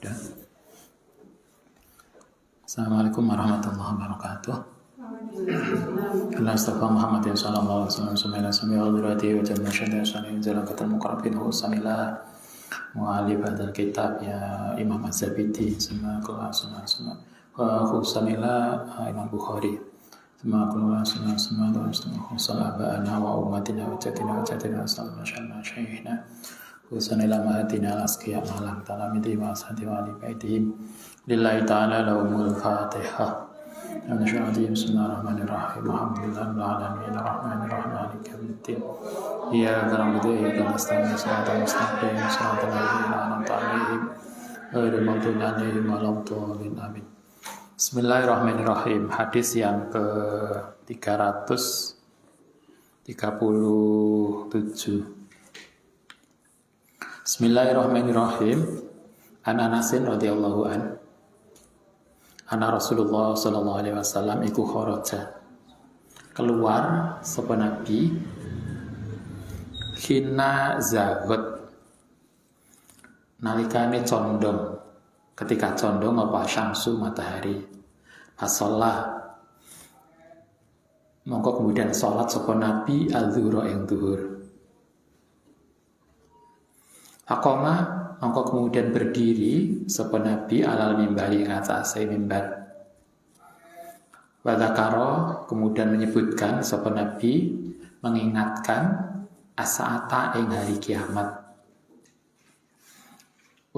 Sudah. Assalamualaikum warahmatullahi wabarakatuh. Allah astaghfir Muhammadin sallallahu alaihi wasallam summa sami al-dhurati wa jalla syadda salim zalakatul muqarrabin husanillah mu'alif hadzal kitab ya Imam Az-Zabidi summa husanillah Imam Bukhari summa summa abana wa ummatina wa jatina sallallahu alaihi wasallam Husanila mahatina al-asqiya ma'alam talamiti wa ashadi wa alibaitihim lillahi ta'ala lahumul fatihah Bismillahirrahmanirrahim Alhamdulillahirrahmanirrahim Ar-Rahmanirrahim Maliki yawmiddin Iyyaka na'budu wa iyyaka nasta'in Shiratal mustaqim Shiratal ladzina an'amta 'alaihim ghairil maghdubi 'alaihim waladdallin amin. Bismillahirrahmanirrahim. Hadis yang ke-337. Bismillahirrahmanirrahim. An Anasin radhiyallahu an. Ana Rasulullah sallallahu alaihi wasallam iku kharaja. Keluar sapa Nabi hina zagot. Nalikane condong. Ketika condong apa syamsu matahari. Fasallah. Mongko kemudian salat sapa Nabi az-zuhra ing zuhur. Aqama mongko kemudian berdiri sapa Nabi alal mimbari ing atase mimbar. Wa dzakara kemudian menyebutkan sapa Nabi mengingatkan as-saata ing hari kiamat.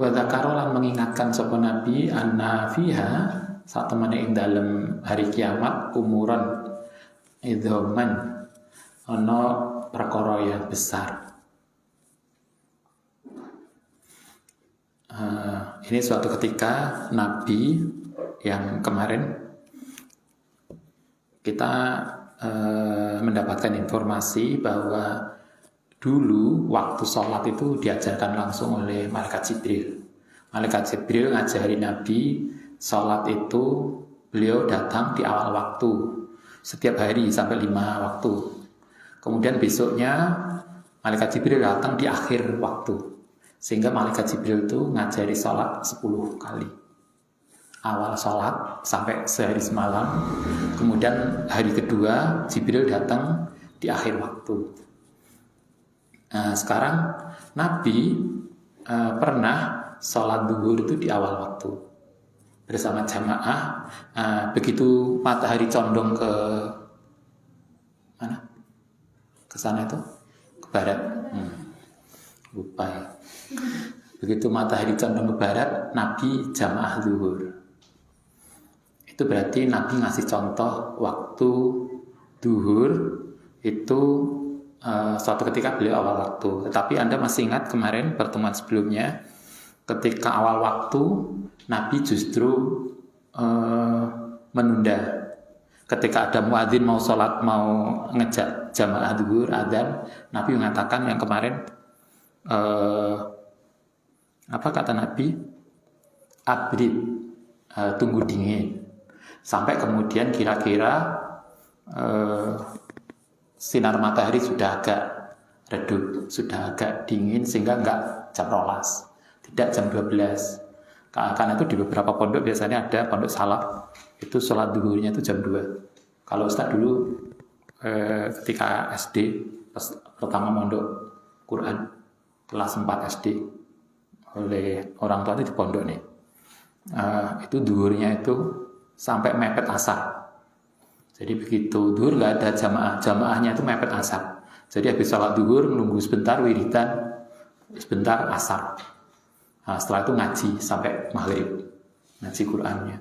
Wa dzakara lan mengingatkan sapa Nabi anna fiha satemene ing dalem hari kiamat umuran idhoman ana perkara yang besar. Ini suatu ketika Nabi yang kemarin kita mendapatkan informasi bahwa dulu waktu sholat itu diajarkan langsung oleh Malaikat Jibril. Malaikat Jibril ngajari Nabi sholat itu beliau datang di awal waktu setiap hari sampai 5 waktu. Kemudian besoknya Malaikat Jibril datang di akhir waktu. Sehingga Malaikat Jibril itu ngajari sholat 10 kali. Awal sholat sampai sehari semalam. Kemudian hari kedua Jibril datang di akhir waktu. Nah, sekarang Nabi pernah sholat zuhur itu di awal waktu bersama jamaah. Begitu matahari condong ke mana? Ke sana itu? Ke barat. Lupa ya. Begitu matahari condong ke barat, Nabi jamaah zuhur. Itu berarti Nabi ngasih contoh waktu zuhur itu suatu ketika beliau awal waktu. Tetapi Anda masih ingat kemarin pertemuan sebelumnya, ketika awal waktu Nabi justru menunda. Ketika ada muadzin mau sholat, mau ngejak jamaah zuhur, adzan, Nabi mengatakan yang kemarin apa kata Nabi? Abrid, tunggu dingin. Sampai kemudian kira-kira sinar matahari sudah agak redup, sudah agak dingin sehingga enggak jam 12, tidak jam 12. Karena itu di beberapa pondok biasanya ada pondok salaf itu sholat zuhurnya itu jam 2. Kalau Ustaz dulu ketika SD pertama mondok Quran kelas 4 SD oleh orang tua itu di pondok nih, itu zuhurnya itu sampai mepet asar. Jadi begitu zuhur nggak ada jamaahnya itu mepet asar. Jadi habis sholat zuhur nunggu sebentar wiridan, sebentar asar. Nah, setelah itu ngaji sampai maghrib, ngaji Qurannya.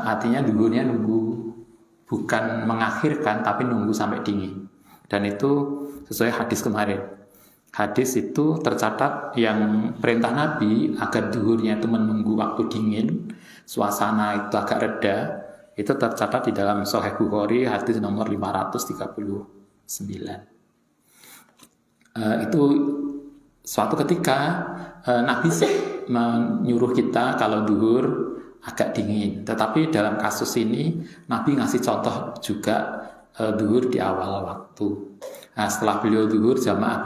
Artinya zuhurnya nunggu, bukan mengakhirkan tapi nunggu sampai dingin. Dan itu sesuai hadis kemarin. Hadis itu tercatat yang perintah Nabi agar zuhurnya itu menunggu waktu dingin, suasana itu agak reda, itu tercatat di dalam Sahih Bukhari hadis nomor 539. Itu suatu ketika Nabi menyuruh kita kalau zuhur agak dingin. Tetapi dalam kasus ini Nabi ngasih contoh juga zuhur di awal waktu. Nah, setelah beliau zuhur jamaah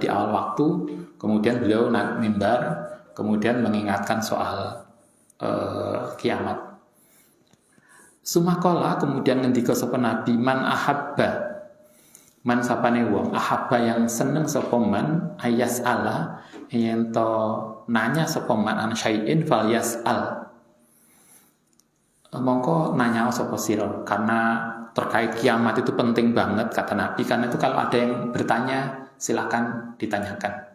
di awal waktu, kemudian beliau naik mimbar kemudian mengingatkan soal kiamat. Sumakola kemudian ngendika sapa Nabi, man ahabba, man sapane wong ahabba yang seneng sapa man ayas ala yen to nanya sapa man an syai'in fal yas'al, mongko nanya sapa sira, karena terkait kiamat itu penting banget kata Nabi, karena itu kalau ada yang bertanya silakan ditanyakan.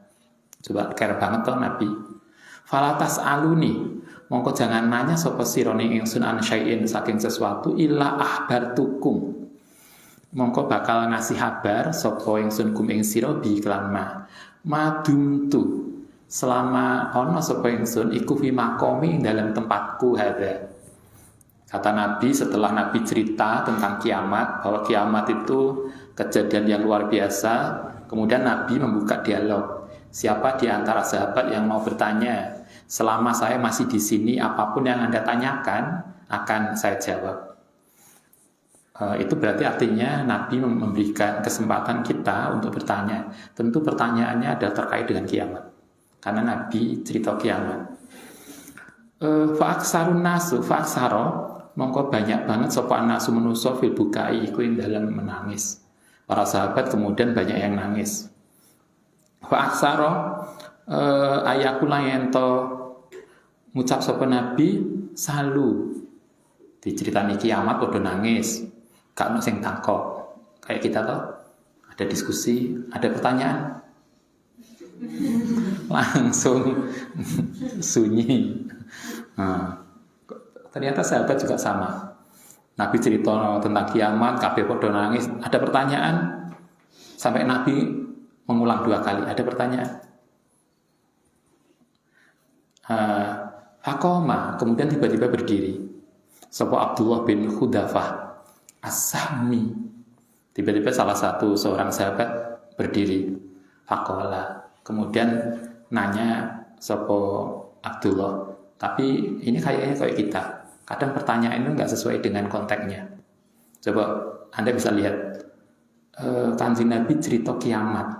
Coba care banget toh Nabi. Falatas aluni, mongko jangan nanya sapa sira ning ingsun an syai'in saking sesuatu illa ahbartukum, mongko bakal ngasih kabar sapa ingsun kum ing sira bi kelan madumtu, selama ono sapa ingsun iku fi maqami ing dalam tempatku hadza. Kata Nabi setelah Nabi cerita tentang kiamat, bahwa kiamat itu kejadian yang luar biasa, kemudian Nabi membuka dialog. Siapa di antara sahabat yang mau bertanya? Selama saya masih di sini, apapun yang Anda tanyakan akan saya jawab. Itu berarti artinya Nabi memberikan kesempatan kita untuk bertanya. Tentu pertanyaannya adalah terkait dengan kiamat, karena Nabi cerita kiamat. Fa'aksarun nasu, fa'aksaro, mongko banyak banget sopan nasu menuso fil bukai iku ing dalam menangis. Para sahabat kemudian banyak yang nangis. Fa'aksaro ayakula yento ngucap sapa Nabi salu, diceritani kiamat udah nangis, gak ono sing takok. Kayak kita toh, ada diskusi, ada pertanyaan, langsung sunyi. Nah, ternyata sahabat juga sama. Nabi cerita tentang kiamat, kabeh padha nangis, ada pertanyaan, sampai Nabi mengulang 2 kali, ada pertanyaan. Fakoma, kemudian tiba-tiba berdiri sapa Abdullah bin Khudafah As-Sahmi. Tiba-tiba salah satu seorang sahabat berdiri. Fakola, kemudian nanya sapa Abdullah. Tapi ini kayaknya kayak kita, kadang pertanyaan itu nggak sesuai dengan konteksnya. Coba Anda bisa lihat, Kanjeng Nabi cerita kiamat.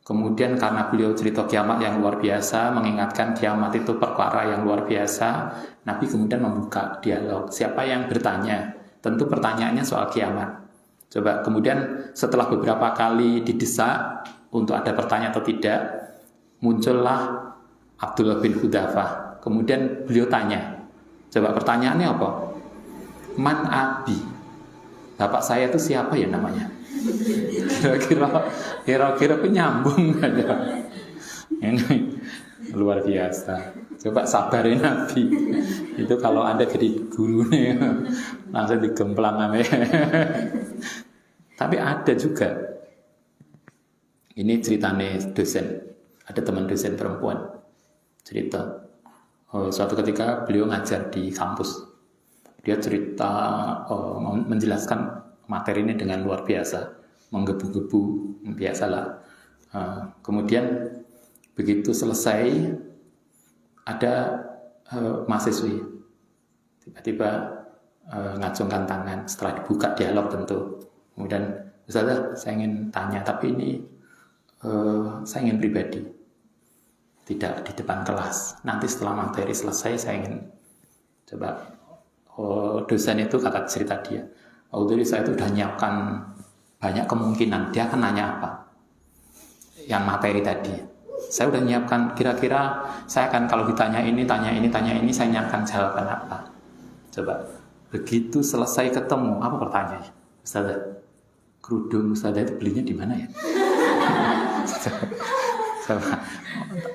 Kemudian karena beliau cerita kiamat yang luar biasa, mengingatkan kiamat itu perkara yang luar biasa, Nabi kemudian membuka dialog. Siapa yang bertanya? Tentu pertanyaannya soal kiamat. Coba kemudian setelah beberapa kali didesak untuk ada pertanyaan atau tidak, muncullah Abdullah bin Hudafah. Kemudian beliau tanya. Coba pertanyaannya apa? Man abi? Bapak saya itu siapa ya namanya? Kira-kira penyambung aja. Ini luar biasa. Coba sabarin Nabi. Itu kalau Anda jadi guru nih, langsung digemplang namanya. Tapi ada juga. Ini ceritanya dosen. Ada teman dosen perempuan cerita. Suatu ketika beliau ngajar di kampus. Dia cerita, menjelaskan materi ini dengan luar biasa, menggebu-gebu, biasalah. Kemudian begitu selesai, ada mahasiswi tiba-tiba ngacungkan tangan setelah dibuka dialog tentu. Kemudian, Ustazah, saya ingin tanya, tapi ini saya ingin pribadi, tidak di depan kelas. Nanti setelah materi selesai, saya ingin coba. Dosen itu kata cerita dia, jadi saya itu sudah nyiapkan banyak kemungkinan dia akan nanya apa, yang materi tadi. Saya sudah nyiapkan kira-kira saya akan kalau ditanya ini, tanya ini, saya nyiapkan jawaban apa. Coba begitu selesai ketemu, apa pertanyaannya? Ustazah, kerudung Ustazah itu belinya di mana ya? Coba,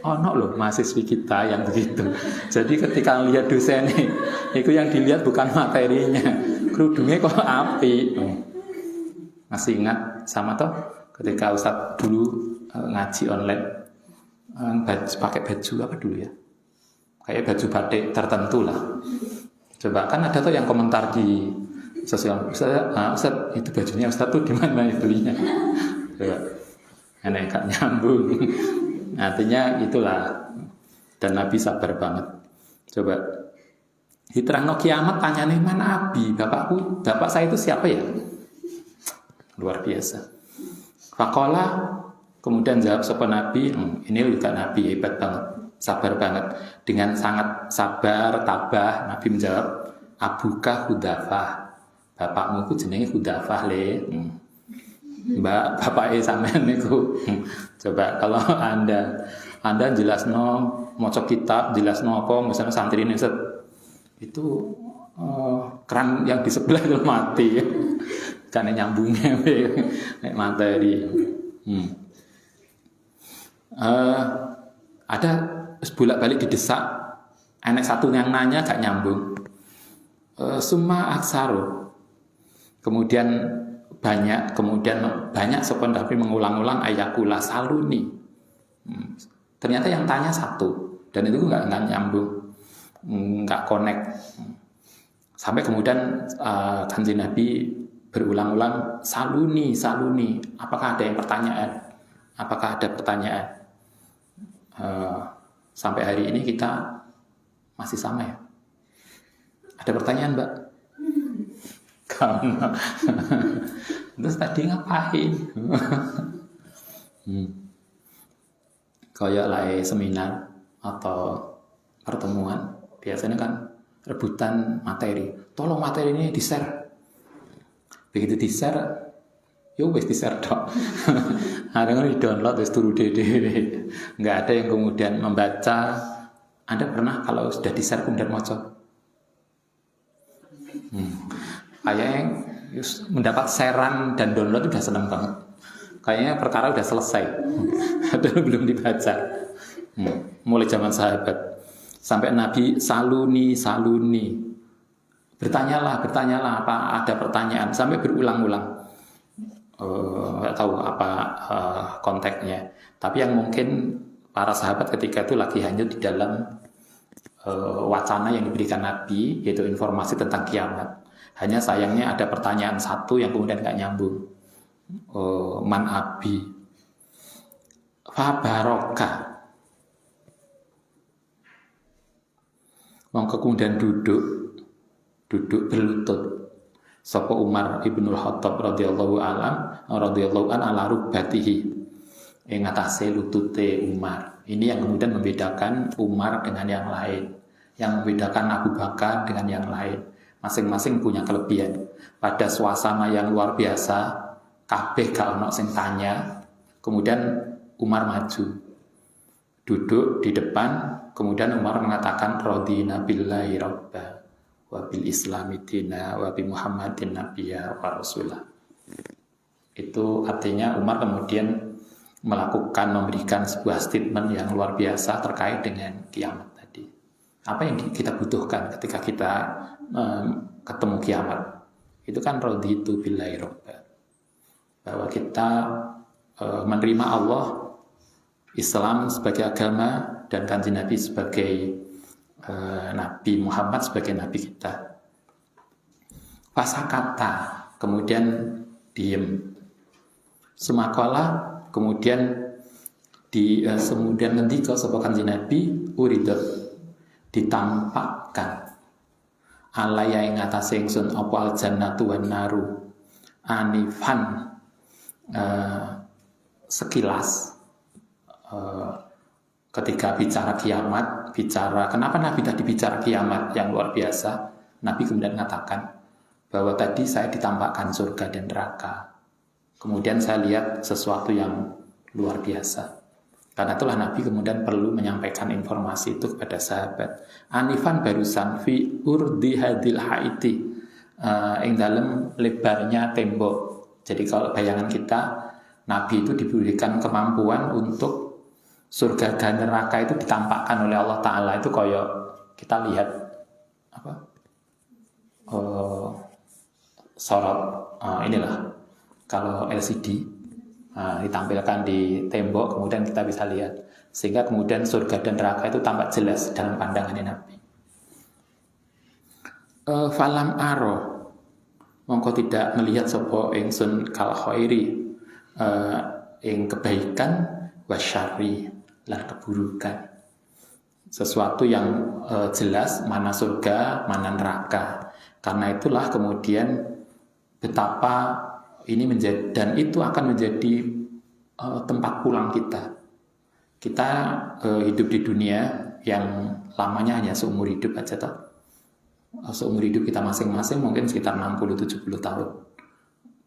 ono loh mahasiswi kita yang begitu. Jadi ketika lihat dosen itu yang dilihat bukan materinya, kerudungnya kok api. Masih ingat sama toh ketika Ustadz dulu ngaji online, pakai baju apa dulu ya? Kayak baju batik tertentu lah. Coba kan ada tuh yang komentar di sosial, Ustadz itu bajunya Ustadz tuh di mana belinya? Coba. Enak gak nyambung. Artinya itulah. Dan Nabi sabar banget. Coba diterangno kiamat, tanya nih mana Abi, bapak saya itu siapa ya? Luar biasa. Fakola, kemudian jawab sopan Nabi, ini juga Nabi hebat banget. sabar banget. Dengan sangat sabar, tabah, Nabi menjawab, abuka Hudzafah. Bapakmu itu jenenge Hudzafah le. Mbak, bapake sampean niku. Coba kalau Anda jelasno maca kitab, jelasno apa misalnya santri ini itu keran yang di sebelah itu mati. Karena nyambungnya nek materi. Ada bolak-balik didesak, enek satu yang nanya gak nyambung. Summa aksaru. Kemudian banyak sopon tapi mengulang-ulang ayakula saluni. Ternyata yang tanya satu dan itu nggak nyambung, nggak connect. Sampai kemudian Kanjeng Nabi berulang-ulang saluni. Apakah ada pertanyaan? Sampai hari ini kita masih sama ya. Ada pertanyaan, Mbak? Kamu. Terus tadi ngapain? Kayak lay seminar atau pertemuan biasanya kan rebutan materi. Tolong materi ini di-share. Begitu di-share, yo wis di-share dok. Ada yang di-download wis turu dede. Enggak ada yang kemudian membaca. Anda pernah kalau sudah di-share kemudian maca? Kayaknya mendapat sharean dan download udah seneng banget. Kayaknya perkara udah selesai. Padahal belum dibaca. Mulai zaman sahabat sampai Nabi saluni. Bertanyalah apa ada pertanyaan sampai berulang-ulang. Nggak tahu apa konteksnya. Tapi yang mungkin para sahabat ketika itu lagi hanyut di dalam wacana yang diberikan Nabi, yaitu informasi tentang kiamat. Hanya sayangnya ada pertanyaan satu yang kemudian nggak nyambung. Man abi fa baroka. Mongko kemudian duduk berlutut. Sapa Umar ibnul Khattab radhiyallahu an ala rubbatihi. Ing atase lutute Umar. Ini yang kemudian membedakan Umar dengan yang lain, yang membedakan Abu Bakar dengan yang lain. Masing-masing punya kelebihan. Pada suasana yang luar biasa, kabeh gak ono sing tanya. Kemudian Umar maju, duduk di depan. Kemudian Umar mengatakan radina billahi rabba wa bil islami dina wa bi Muhammadin nabiyya wa rasulah. Itu artinya Umar kemudian memberikan sebuah statement yang luar biasa terkait dengan kiamat tadi. Apa yang kita butuhkan ketika kita ketemu kiamat? Itu kan raditu billahi rabba. Bahwa kita menerima Allah, Islam sebagai agama, dan Kanjeng Nabi sebagai Nabi Muhammad sebagai Nabi kita. Fasakata, kemudian diem. Sumakala, kemudian kemudian ngendika sapa Kanjeng Nabi uridat ditampakkan alaya ing atase ingsun apa al jannatu wan naru anifan sekilas ketika bicara kiamat, kenapa Nabi tadi bicara kiamat yang luar biasa? Nabi kemudian mengatakan bahwa tadi saya ditampakkan surga dan neraka. Kemudian saya lihat sesuatu yang luar biasa. Karena itulah Nabi kemudian perlu menyampaikan informasi itu kepada sahabat. Anifan barusan fi urdi hadil haiti, yang dalam lebarnya tembok. Jadi kalau bayangan kita, Nabi itu diberikan kemampuan untuk surga dan neraka itu ditampakkan oleh Allah Ta'ala. Itu kayak kita lihat sorot inilah kalau LCD ditampilkan di tembok, kemudian kita bisa lihat, sehingga kemudian surga dan neraka itu tampak jelas dalam pandangannya Nabi. Falam aro, mongko tidak melihat sapa ingsun kal khairi, ing kebaikan wasyari lan keburukan. Sesuatu yang jelas mana surga, mana neraka. Karena itulah kemudian betapa ini menjadi, dan itu akan menjadi tempat pulang kita. Kita hidup di dunia yang lamanya hanya seumur hidup aja toh. Seumur hidup kita masing-masing mungkin sekitar 60-70 tahun.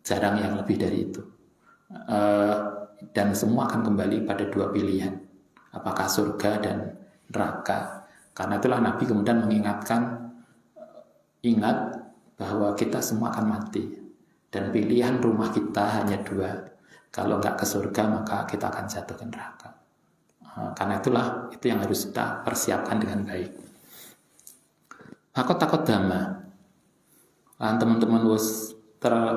Jarang yang lebih dari itu. Dan semua akan kembali pada dua pilihan. Apakah surga dan neraka. Karena itulah Nabi kemudian mengingatkan, ingat bahwa kita semua akan mati. Dan pilihan rumah kita hanya dua. Kalau nggak ke surga maka kita akan jatuh ke neraka. Karena itulah itu yang harus kita persiapkan dengan baik. Aku takut dama. Teman-teman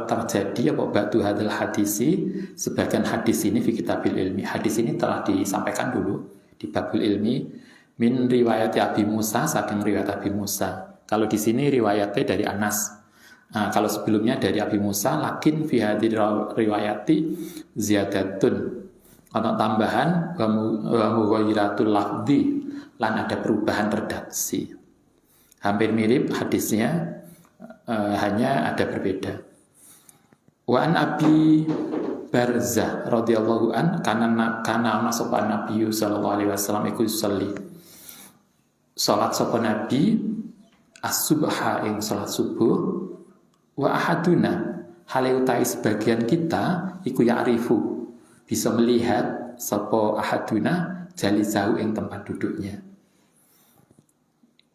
terjadi apa batu hadal hadisi, sebagian hadis ini fi kitabil ilmi. Hadis ini telah disampaikan dulu di babul ilmi min riwayat Abi Musa, saking riwayat Abi Musa. Kalau di sini riwayatnya dari Anas. Kalau sebelumnya dari Abi Musa, lakin fi hadir riwayati ziyadatun. Atau tambahan wa mughayiratul lafzi, lan ada perubahan redaksi. Hampir mirip hadisnya, hanya ada berbeda. Wa an Abi Barzah radhiyallahu an kana sapa Nabi sallallahu alaihi wasallam iku sholli. Salat sapa Nabi as-subha ing salat subuh wa ahaduna hale utai sebagian kita iku ya'rifu bisa melihat sapa ahaduna jalisahu ing tempat duduknya.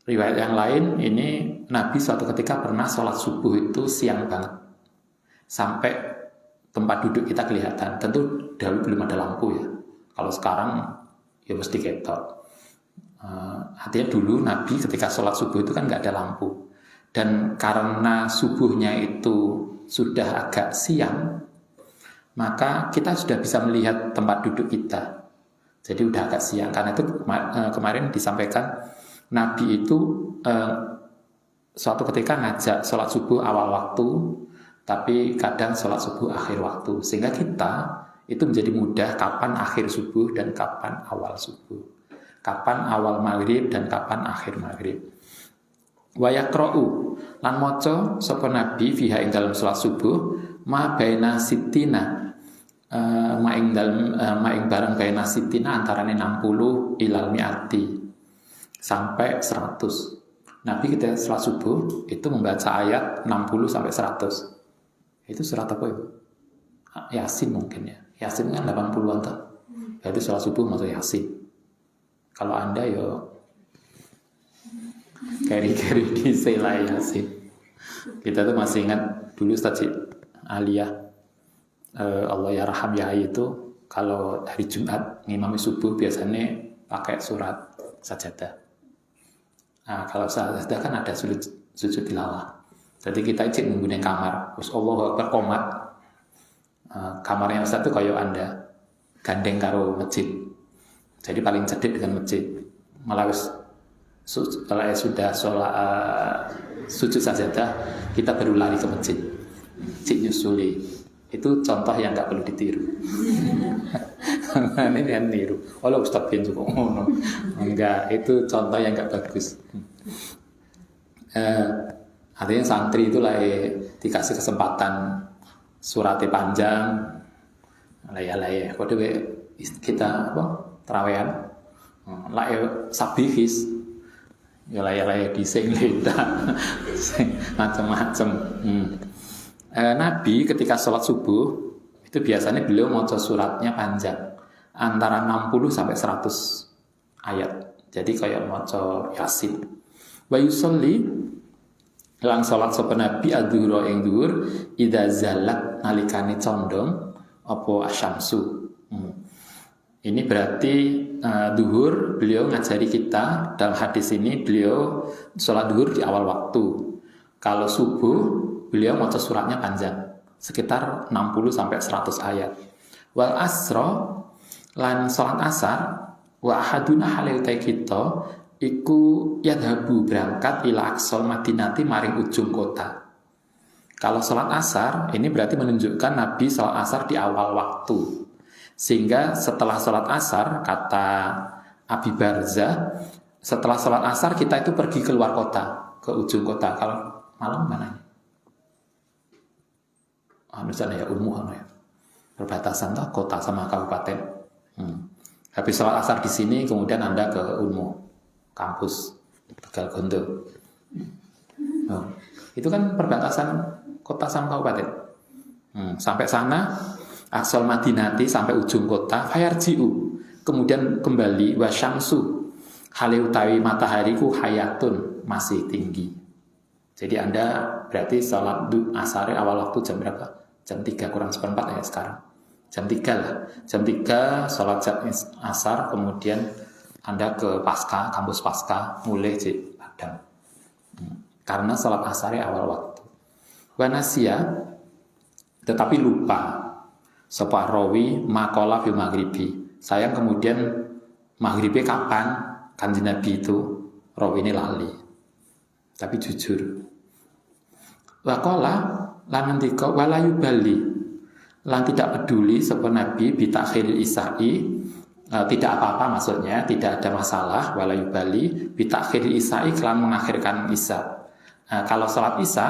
Riwayat yang lain ini Nabi suatu ketika pernah sholat subuh itu siang banget sampai tempat duduk kita kelihatan. Tentu dahulu belum ada lampu ya. Kalau sekarang ya mesti ketok. Artinya dulu Nabi ketika sholat subuh itu kan nggak ada lampu. Dan karena subuhnya itu sudah agak siang, maka kita sudah bisa melihat tempat duduk kita. Jadi udah agak siang. Karena itu kemarin disampaikan Nabi itu suatu ketika ngajak sholat subuh awal waktu, tapi kadang sholat subuh akhir waktu. Sehingga kita itu menjadi mudah kapan akhir subuh dan kapan awal subuh. Kapan awal maghrib dan kapan akhir maghrib. Wa yaqra'u lan maca sapa Nabi fiha ing dalam sholat subuh ma baina sitina maing barang baina sitina antarane 60 ilal mi'ati sampai 100. Nabi ketika sholat subuh itu membaca ayat 60 sampai 100. Itu surat apa itu? Yasin mungkin ya. Yasin kan 80-an tuh. Itu sholat subuh masuk Yasin. Kalau Anda ya keri-keri di sela Yasin. Kita tuh masih ingat dulu Ustaz Aliyah Allah ya Raham Yahya itu kalau hari Jumat ngimami subuh biasanya pakai surat sajadah. Nah, kalau sajadah kan ada sujud tilawah. Jadi kita cek menggunakan kamar, terus Allah berkomat. Kamarnya Ustaz itu kayak Anda gandeng karo masjid. Jadi paling cedek dengan masjid. Malah kalau sudah sholat sujud sajadah, kita baru lari ke masjid. Cik nyusuli. Itu contoh yang nggak perlu ditiru. Ini yang niru. Kalau Ustaz bin juga ngono. Enggak, itu contoh yang nggak bagus. Artinya santri itu lah dikasih kesempatan suratnya panjang, laya. Kode kita apa? Terawehan, lah sabihis, ya laya diseng leda, macam-macam. Nabi ketika sholat subuh itu biasanya beliau mau suratnya panjang antara 60 sampai 100 ayat. Jadi kayak mau Yasin. Wa yusolli lan sholat sapa Nabi adzuhra ing dhuwur idza zalat nalikane condong apa asyamsu. Ini berarti duhur beliau ngajari kita dalam hadis ini beliau sholat duhur di awal waktu. Kalau subuh beliau maca suratnya panjang, sekitar 60 sampai 100 ayat. Wal asra lan salat asar wa ahaduna halil kita iku yadhabu berangkat ila aqsal madinati maring ujung kota. Kalau salat asar ini berarti menunjukkan Nabi salat asar di awal waktu. Sehingga setelah salat asar kata Abi Barzah, setelah salat asar kita itu pergi keluar kota, ke ujung kota. Kalau malam mana? Misalnya ya perbatasan kota sama kabupaten. Habis sholat asar di sini, kemudian Anda ke Unmu, kampus Tegal Gondo. Oh, itu kan perbatasan kota sama kabupaten. Sampai sana, Aqsal Madinati sampai ujung kota, fayarji'u, kemudian kembali wasyamsu, hale utawi matahariku hayatun, masih tinggi. Jadi Anda berarti sholat asar awal waktu jam berapa? Jam 3 kurang seperempat ya sekarang. Jam 3 lah. Jam 3 sholat asar, kemudian Anda ke Pasca, kampus Pasca, mulai di Padang. Karena sholat asar awal waktu. Wanasia, tetapi lupa. Sapa rawi makola fil maghribi. Sayang kemudian maghribi kapan? Kanjeng Nabi itu rawi ini lali. Tapi jujur. Wakola lan ngendika wala yubali. Lan tidak peduli sapa Nabi bitakhiril isya'i, tidak apa-apa maksudnya, tidak ada masalah wala yubali bitakhiril isya'i kelan mengakhirkan isya. Kalau salat isya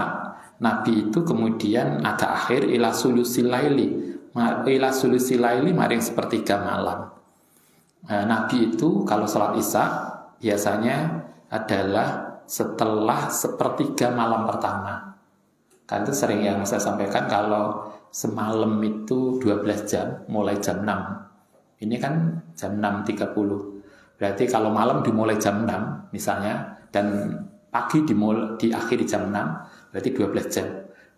Nabi itu kemudian agak akhir ila sulusil laili maring sepertiga malam. Nabi itu kalau sholat isya biasanya adalah setelah sepertiga malam pertama. Kan itu sering yang saya sampaikan kalau semalam itu 12 jam, mulai jam 6. Ini kan jam 6.30. Berarti kalau malam dimulai jam 6 misalnya, dan pagi diakhiri jam 6, berarti 12 jam.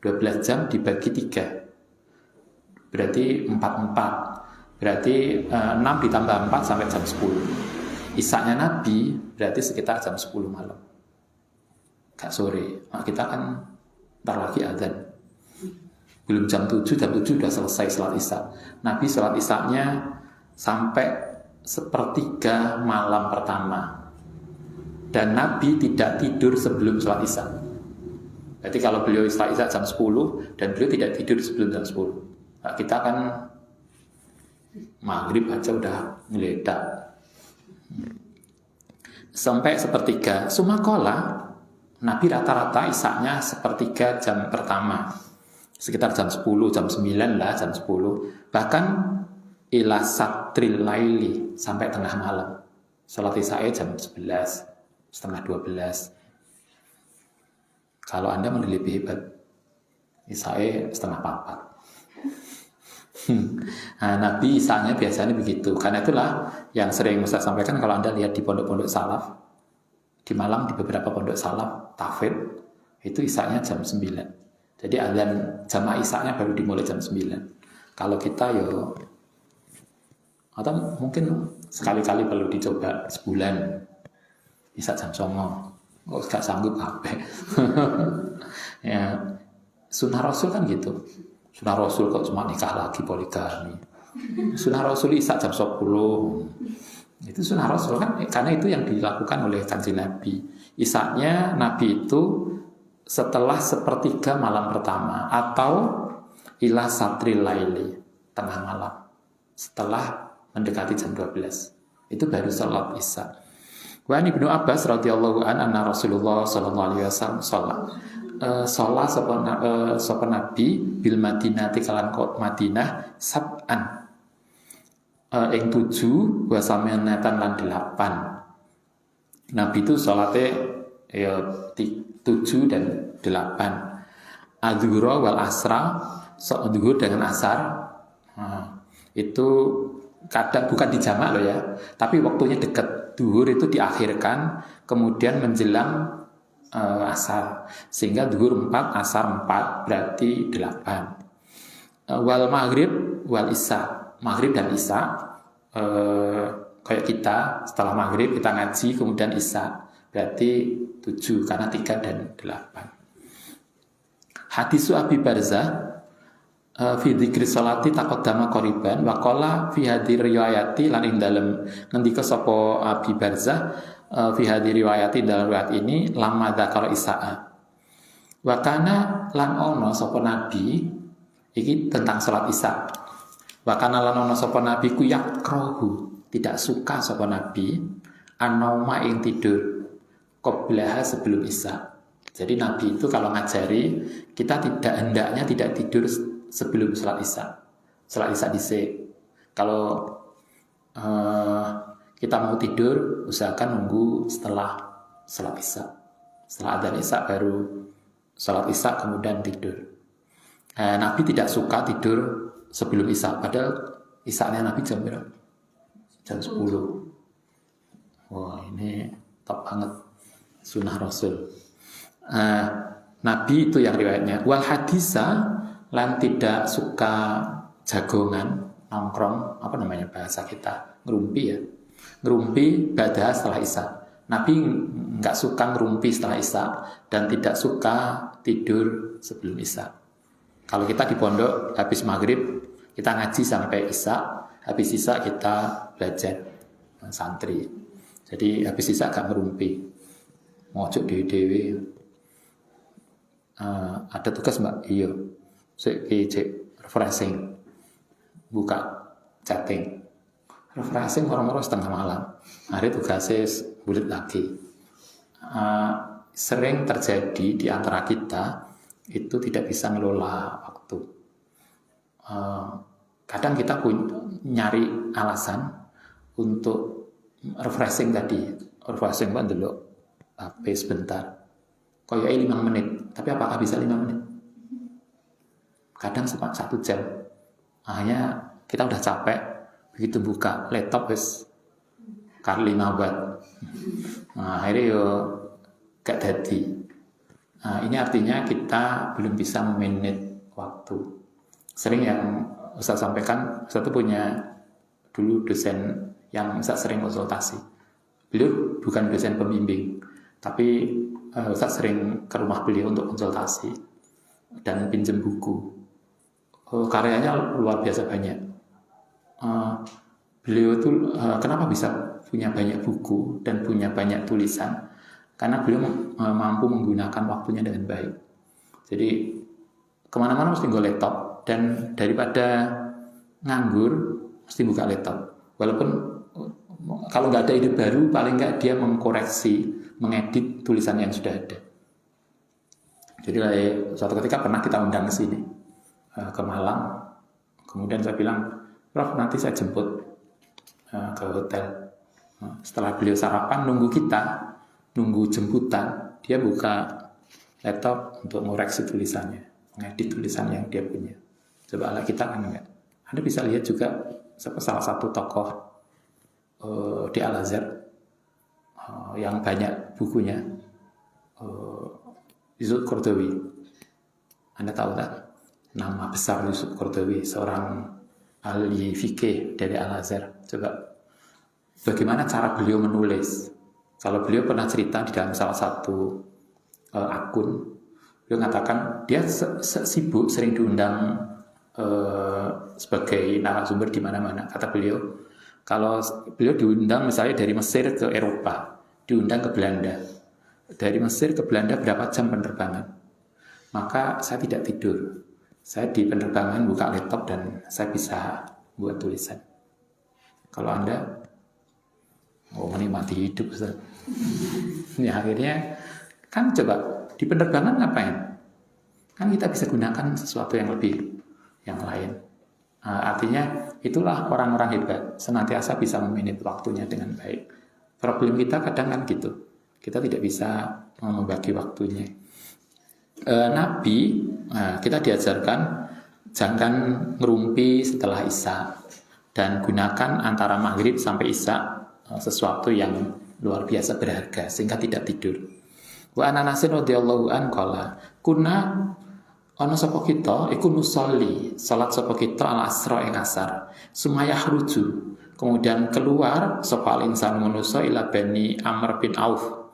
12 jam dibagi 3. Berarti 4 berarti 6 ditambah 4 sampai jam 10. Isaknya Nabi berarti sekitar jam 10 malam, gak sore. Nah, kita kan ntar lagi azan, belum jam 7 udah selesai sholat isya. Nabi sholat isyanya sampai sepertiga malam pertama, dan Nabi tidak tidur sebelum sholat isya. Berarti kalau beliau sholat isya jam 10 dan beliau tidak tidur sebelum jam 10. Nah, kita kan maghrib aja udah ngeledak sampai sepertiga. Sumakola Nabi rata-rata isaknya sepertiga jam pertama, sekitar jam 10, jam 9 lah, jam 10. Bahkan ila satril laili, sampai tengah malam. Sholat isya jam 11, setengah 12. Kalau Anda mau lebih hebat, isya setengah 4. Nah, Nabi isanya biasanya begitu. Karena itulah yang sering saya sampaikan, kalau Anda lihat di pondok-pondok salaf di Malang, di beberapa pondok salaf tahfidz itu isanya jam 9. Jadi azan jamaah isanya baru dimulai jam 9. Kalau kita atau mungkin sekali-kali perlu dicoba sebulan isya jam 9. Kok gak sanggup apa? Ya, sunnah Rasul kan gitu. Sunnah Rasul kok cuma nikah lagi poligami. Sunnah Rasul isya jam 10. Itu sunnah Rasul kan, karena itu yang dilakukan oleh Kanjeng Nabi. Isaknya Nabi itu setelah sepertiga malam pertama atau ila satril laili, tengah malam. Setelah mendekati jam 12. Itu baru salat isya. Wa Ibnu Abbas radhiyallahu anna Rasulullah sallallahu alaihi wasallam sholat sapa Nabi bil Madinati kalan kot Madinah sab'an ing 7 wa samanatan lan 8. Nabi itu sholatnya 7 dan 8. Adzuhra wal asra, zuhur dengan asar. Itu kadang bukan dijamak loh ya, tapi waktunya dekat. Zuhur itu diakhirkan kemudian menjelang asar, sehingga zuhur 4, asar 4, berarti 8. Wal maghrib wal isya, maghrib dan isya, kayak kita setelah maghrib kita ngaji kemudian isya, berarti 7 karena 3 dan 8. Hadisu Abi Barzah fi dzikri sholati taqaddama qoriban wa qala fi hadhihi riwayati lan ing dalem ngendika sapa Abi Barzah fi hadhihi riwayati dalam riwayat ini lamma dzakara isya'a wa kana lan ono sapa nabi iki tentang salat isya wa kana lan ono sapa nabi ku yakrahu tidak suka sapa nabi an-nauma ing tidur qablaha sebelum isya. Jadi nabi itu kalau ngajari kita hendaknya tidak tidur sebelum sholat isya. Sholat isya dhisik. Kalau kita mau tidur, usahakan nunggu setelah salat isya. Setelah adzan isya baru salat isya kemudian tidur. Nabi tidak suka tidur sebelum isya, padahal isyanya Nabi jam berapa? Jam 10. Wah, ini top banget sunnah Rasul. Nabi itu yang riwayatnya. Wal hadisa lan tidak suka jagongan, nongkrong, apa namanya bahasa kita, ngerumpi ya. Ngerumpi badah setelah isya. Nabi nggak suka ngerumpi setelah isya dan tidak suka tidur sebelum isya. Kalau kita di pondok habis maghrib kita ngaji sampai isya, habis isya kita belajar santri. Jadi habis isya agak ngerumpi, ngojok dewi-dewi. Ada tugas mbak, iya, cek refreshing, buka chatting. Refreshing orang-orang setengah malam. Hari tugasnya bulat lagi. Sering terjadi di antara kita itu tidak bisa ngelola waktu. Kadang kita nyari alasan untuk refreshing tadi. Refreshing kan dulu HP sebentar. Koyoknya 5 menit. Tapi apakah bisa 5 menit? Kadang sempat 1 jam. Akhirnya kita udah capek. Begitu buka laptop wis kali 5 watt. Akhirnya yo gak jadi. Ini artinya kita belum bisa memanage waktu. Sering yang Ustaz sampaikan, Ustaz itu punya dulu dosen yang Ustaz sering konsultasi. Beliau bukan dosen pembimbing, tapi Ustaz sering ke rumah beliau untuk konsultasi dan pinjam buku. Karyanya luar biasa banyak. Beliau itu kenapa bisa punya banyak buku dan punya banyak tulisan? Karena beliau mampu menggunakan waktunya dengan baik. Jadi kemana-mana mesti nggo laptop, dan daripada nganggur mesti buka laptop. Walaupun kalau nggak ada ide baru, paling nggak dia mengkoreksi, mengedit tulisan yang sudah ada. Jadi suatu ketika pernah kita undang ke sini, ke Malang. Kemudian saya bilang, Prof, nanti saya jemput ke hotel. Setelah beliau sarapan, nunggu jemputan, dia buka laptop untuk mengoreksi tulisannya, mengedit tulisan yang dia punya. Coba ala kita kan enggak. Anda bisa lihat juga salah satu tokoh di Al-Azhar yang banyak bukunya, Yusuf Qaradawi. Anda tahu tak nama besar Yusuf Qaradawi, seorang ahli fikih dari Al-Azhar. Coba bagaimana cara beliau menulis. Kalau beliau pernah cerita di dalam salah satu akun, beliau mengatakan dia sibuk, sering diundang sebagai narasumber di mana-mana. Kata beliau, kalau beliau diundang misalnya dari Mesir ke Eropa, diundang ke Belanda, dari Mesir ke Belanda berapa jam penerbangan, maka saya tidak tidur. Saya di penerbangan buka laptop dan saya bisa buat tulisan. Kalau Anda menikmati hidup, Ustaz. Ya akhirnya kan coba di penerbangan ngapain? Kan kita bisa gunakan sesuatu yang lebih, yang lain. Artinya itulah orang-orang hebat, senantiasa bisa memanage waktunya dengan baik. Problem kita kadang kan gitu, kita tidak bisa membagi waktunya. Nabi kita diajarkan jangan ngerumpi setelah isya, dan gunakan antara maghrib sampai isya sesuatu yang luar biasa berharga sehingga tidak tidur. Wa Anasin radhiyallahu an qala kunna ana sapa kita iku nusolli salat sapa kita al asra ing asar sumaya khruju, kemudian keluar sapa insan manusa ila Bani Amr bin Auf,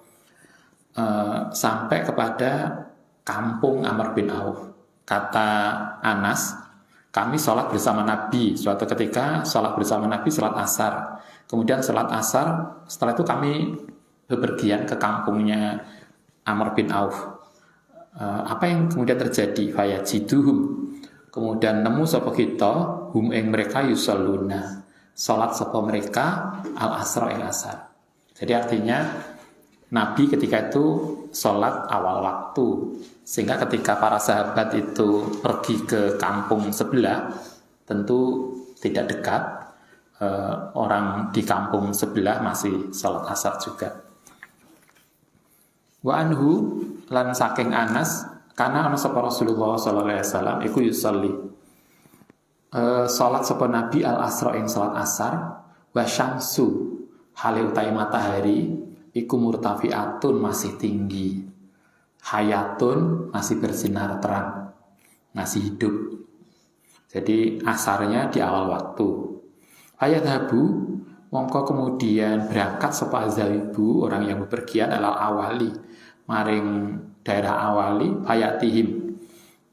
sampai kepada kampung Amr bin Auf. Kata Anas, kami sholat bersama Nabi. Suatu ketika sholat bersama Nabi sholat asar. Kemudian sholat asar, setelah itu kami bepergian ke kampungnya Amr bin Auf. Apa yang kemudian terjadi? Fayajiduhum, kemudian nemu sapa kita hum ing mereka yusalluna, sholat sapa mereka al asra ing asar. Jadi artinya Nabi ketika itu sholat awal waktu, sehingga ketika para sahabat itu pergi ke kampung sebelah, tentu tidak dekat, orang di kampung sebelah masih sholat asar juga. Wa anhu lan saking Anas karena ana sapa Rasulullah sallallahu alaihi wasallam iku yusolli salat sapa Nabi al asra ing salat asar wa syamsu hale utai matahari iku murtafiatun masih tinggi, hayatun masih bersinar terang, masih hidup. Jadi asarnya di awal waktu. Ayat habu mongko kemudian berangkat sapa zahibu orang yang bepergian alal awali maring daerah awali hayatihim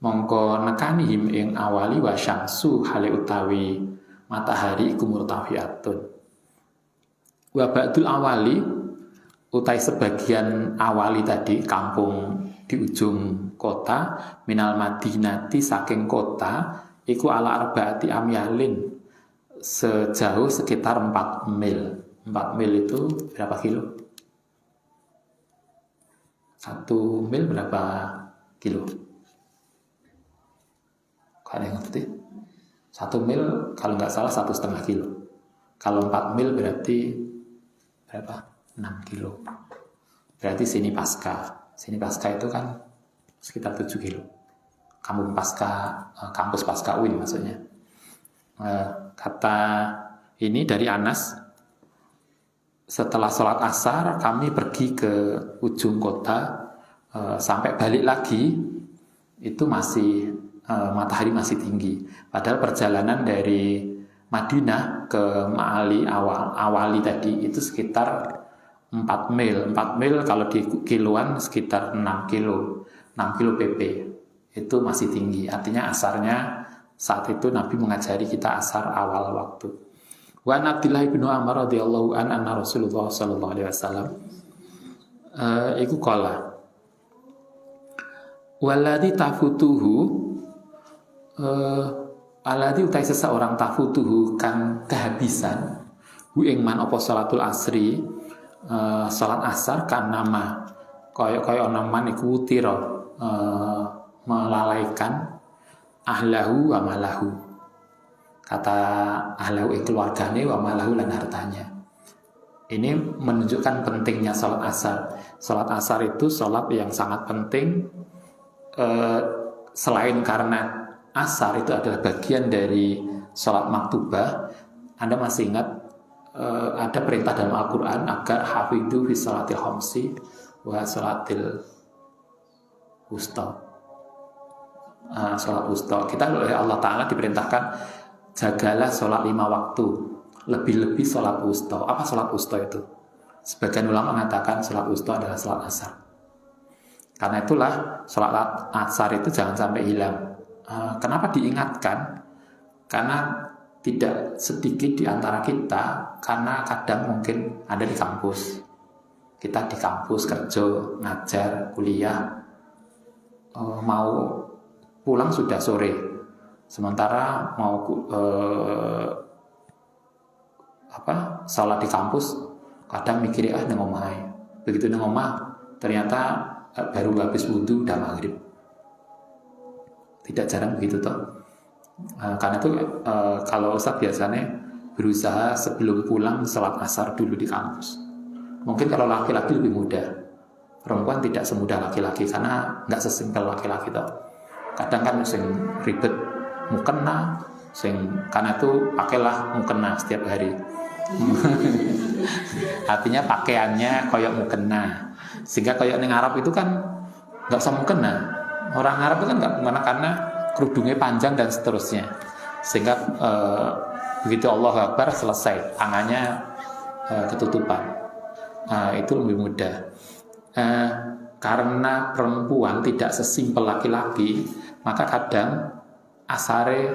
mongko nekanihim ing awali wa syamsu hale utawi matahari iku murtafiatun. Wa ba'dul awali utai sebagian awali tadi kampung di ujung kota minal madinati saking kota iku ala arbaati amyalin sejauh sekitar 4 mil. 4 mil itu berapa kilo? 1 mil berapa kilo? Kalian yang ngerti? 1 mil kalau nggak salah 1,5 kilo. Kalau 4 mil berarti berapa? 6 kilo. Berarti sini pasca. Sini pasca itu kan sekitar 7 kilo. Kampus pasca UIN maksudnya. Kata ini dari Anas, setelah sholat asar kami pergi ke ujung kota, sampai balik lagi itu masih matahari masih tinggi. Padahal perjalanan dari Madinah ke Ma'ali awali tadi itu sekitar 4 mil. 4 mil kalau di kiloan sekitar 6 kilo. 6 kilo pp. Itu masih tinggi. Artinya asarnya saat itu Nabi mengajari kita asar awal waktu. Wa Abdullah bin Amr radhiyallahu anna Rasulullah sallallahu alaihi wasallam iku qala walladzi tafutuhu alladzi utai seseorang tafutuhu kan kehabisan hu ing man apa salatul asri salat asar kan nama kaya ana man iku tira melalaikan ahlahu wa malahu. Kata ahlahu keluargane wa malahu lan hartanya. Ini menunjukkan pentingnya salat asar. Salat asar itu salat yang sangat penting, selain karena asar itu adalah bagian dari salat maktubah. Anda masih ingat ada perintah dalam Al-Quran agar hafidhu fi salatil khamsi wa salatil wusta. Sholat wusta, kita oleh Allah Ta'ala diperintahkan jagalah sholat 5 waktu, lebih-lebih sholat wusta. Apa sholat wusta itu? Sebagian ulama mengatakan sholat wusta adalah sholat asar. Karena itulah sholat asar itu jangan sampai hilang. Kenapa diingatkan? Karena tidak sedikit di antara kita, karena kadang mungkin ada di kampus, kita di kampus kerja, ngajar, kuliah, mau pulang sudah sore, sementara mau salat di kampus kadang mikir nang omahe. Begitu nang omah ternyata baru habis wudu udah maghrib. Tidak jarang begitu toh. Karena itu kalau Ustaz biasanya berusaha sebelum pulang salat asar dulu di kampus. Mungkin kalau laki-laki lebih mudah, perempuan tidak semudah laki-laki karena nggak sesimpel laki-laki toh. Kadang kan sing ribet mukena, karena itu pakailah mukena setiap hari. Artinya pakaiannya koyok mukena, sehingga koyok ning Arab itu kan nggak usah mukena. Orang Arab itu kan nggak mukena karena kerudungnya panjang dan seterusnya, sehingga begitu Allah Akbar selesai, tangannya ketutupan. Itu lebih mudah. Karena perempuan tidak sesimpel laki-laki, maka kadang asare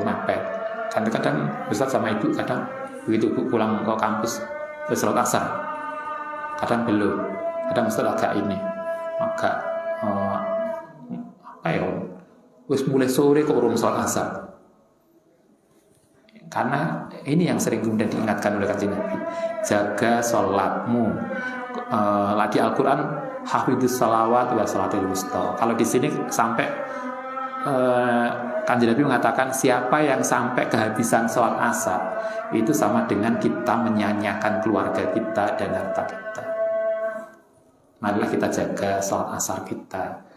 mepet. Kadang-kadang Ustaz sama ibu kadang begitu pulang ke kampus sholat asar, kadang belum. Kadang Ustaz agak wis mulai sore kok urung sholat asar. Karena ini yang sering kemudian diingatkan oleh Kanjeng Nabi, jaga sholatmu. Di Al-Quran hafidhus salawat wa salatil wusta. Kalau di sini sampai Kanjeng Nabi mengatakan siapa yang sampai kehabisan sholat asar itu sama dengan kita menyanyiakan keluarga kita dan harta kita. Marilah kita jaga sholat asar kita.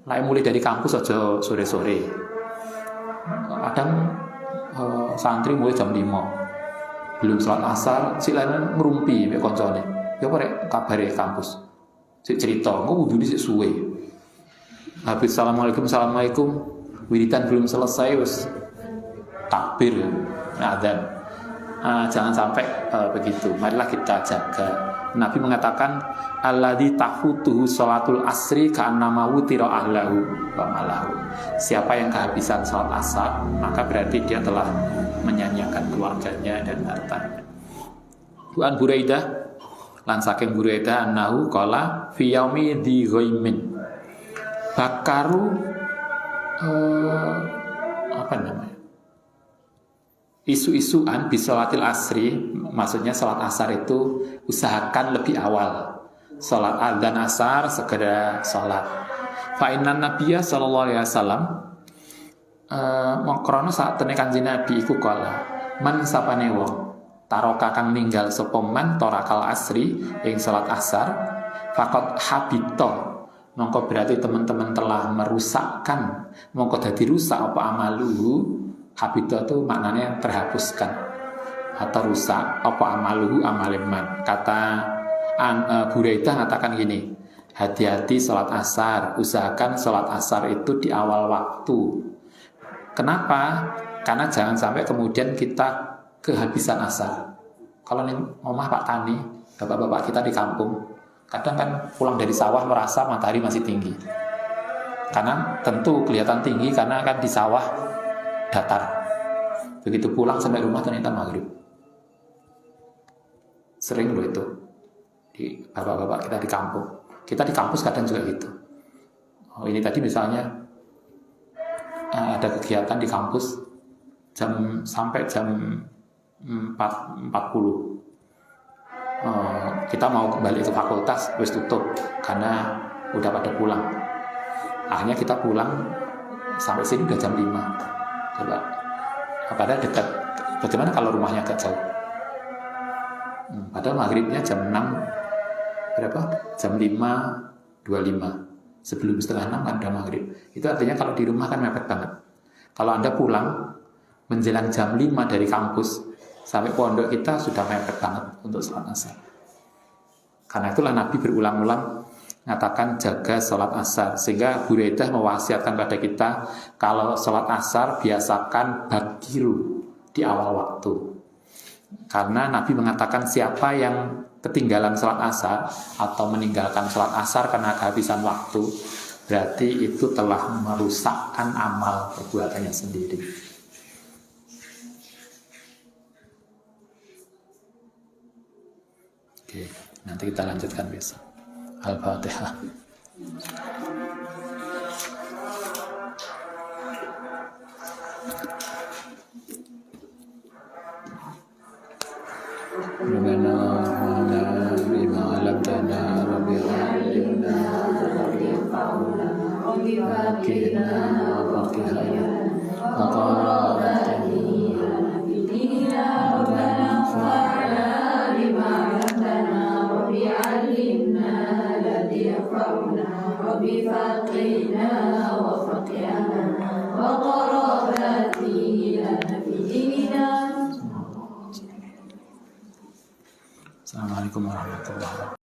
Mulai dari kampus aja sore-sore. Kadang santri mulai jam 5 belum sholat asar, si lain ngerumpi mek koncone. Ya apa rek kabare kampus. Si cerita, engko wudune sik suwe. Habis assalamualaikum wiridan belum selesai wis takbir adzan. Jangan sampai begitu. Marilah kita jaga. Nabi mengatakan alladzi tafutuhu sholatul asri ka'annama wutira ahlahu wa malahu. Siapa yang kehabisan salat asar, maka berarti dia telah menyanyiakan keluarganya dan hartanya. Buan Buraidah lan saking Buraidah annahu qala fi yaumi dzi ghaimin bakaru apa namanya? Isu-isuan bisolatil asri, maksudnya sholat asar itu usahakan lebih awal. Sholat adzan asar segera sholat. Fa'inan Nabiya sallallahu alaihi wasallam mongkrono saat tenek Kanjeng Nabi iku kala man sapane wong taroka kang ninggal sapa man torakal asri ing sholat asar faqad habito, mongko berarti teman-teman telah merusakkan, mongko dadi rusak apa amaluhu. Habito itu maknanya terhapuskan atau rusak apa amaluhu amaliman. Kata Buraidah mengatakan gini, hati-hati sholat asar, usahakan sholat asar itu di awal waktu. Kenapa? Karena jangan sampai kemudian kita kehabisan asar. Kalau nih omah Pak Tani, bapak-bapak kita di kampung, kadang kan pulang dari sawah merasa matahari masih tinggi. Karena tentu kelihatan tinggi karena kan di sawah datar. Begitu pulang sampai rumah ternyata maghrib. Sering loh itu di bapak-bapak kita di kampung. Kita di kampus kadang juga gitu. Ini tadi misalnya ada kegiatan di kampus sampai jam 4.40. Kita mau kembali ke fakultas wis tutup karena udah pada pulang. Akhirnya kita pulang sampai sini udah jam 5. Coba, padahal dekat. Bagaimana kalau rumahnya agak jauh? Padahal maghribnya jam 6 berapa? Jam 5.25. Sebelum setengah 6 kan udah maghrib. Itu artinya kalau di rumah kan mepet banget. Kalau Anda pulang menjelang jam 5 dari kampus sampai pondok kita sudah mepet banget untuk sholat asar. Karena itulah Nabi berulang-ulang mengatakan jaga sholat asar. Sehingga Buraidah mewasiatkan pada kita, kalau sholat asar biasakan bakiru di awal waktu. Karena Nabi mengatakan siapa yang ketinggalan sholat asar atau meninggalkan sholat asar karena kehabisan waktu, berarti itu telah merusakkan amal perbuatannya sendiri. Oke, nanti kita lanjutkan besok. Al-Fatihah. Rabbana wa'ala bima 'allamtana rabbil alimna rabbil fauna waqina waqina waqarratani bidina rabbana wa'ala bima 'allamtana rabbil alimna ladhi fauna rabbil faqina wa faqina waqarratani bidina. Assalamualaikum warahmatullahi wabarakatuh.